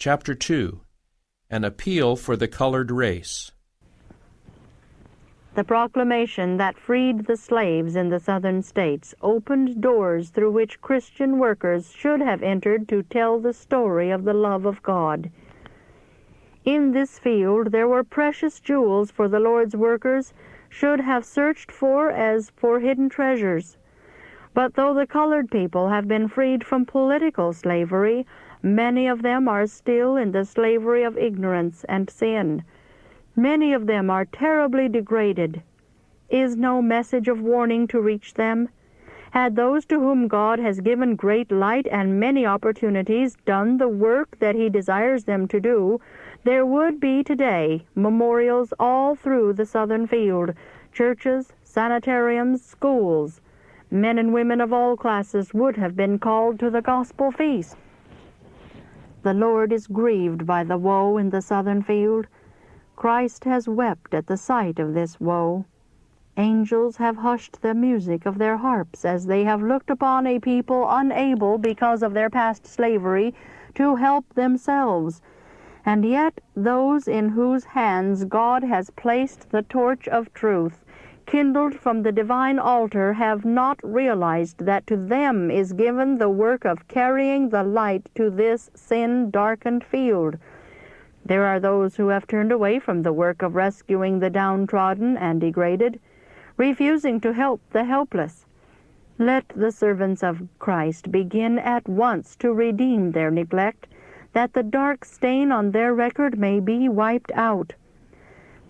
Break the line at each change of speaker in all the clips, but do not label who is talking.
Chapter 2. An Appeal for the Colored Race.
The proclamation that freed the slaves in the southern states opened doors through which Christian workers should have entered to tell the story of the love of God. In this field there were precious jewels for the Lord's workers should have searched for as for hidden treasures. But though the colored people have been freed from political slavery, many of them are still in the slavery of ignorance and sin. Many of them are terribly degraded. Is no message of warning to reach them? Had those to whom God has given great light and many opportunities done the work that He desires them to do, there would be today memorials all through the southern field, churches, sanitariums, schools. Men and women of all classes would have been called to the gospel feast. The Lord is grieved by the woe in the southern field. Christ has wept at the sight of this woe. Angels have hushed the music of their harps as they have looked upon a people unable, because of their past slavery, to help themselves. And yet those in whose hands God has placed the torch of truth, kindled from the divine altar, have not realized that to them is given the work of carrying the light to this sin-darkened field. There are those who have turned away from the work of rescuing the downtrodden and degraded, refusing to help the helpless. Let the servants of Christ begin at once to redeem their neglect, that the dark stain on their record may be wiped out.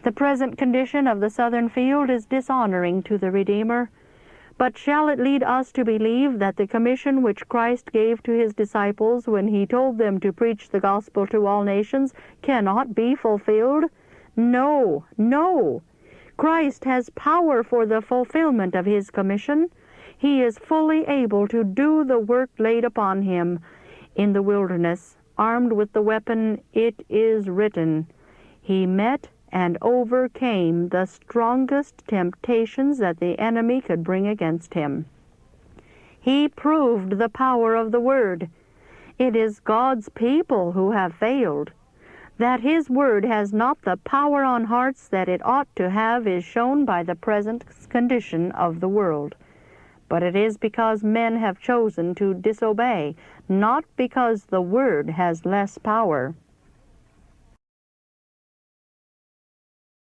The present condition of the southern field is dishonoring to the Redeemer, but shall it lead us to believe that the commission which Christ gave to His disciples when He told them to preach the gospel to all nations cannot be fulfilled? No, no. Christ has power for the fulfillment of His commission. He is fully able to do the work laid upon Him. In the wilderness, armed with the weapon, "It is written," He met and overcame the strongest temptations that the enemy could bring against Him. He proved the power of the Word. It is God's people who have failed. That His Word has not the power on hearts that it ought to have is shown by the present condition of the world. But it is because men have chosen to disobey, not because the Word has less power.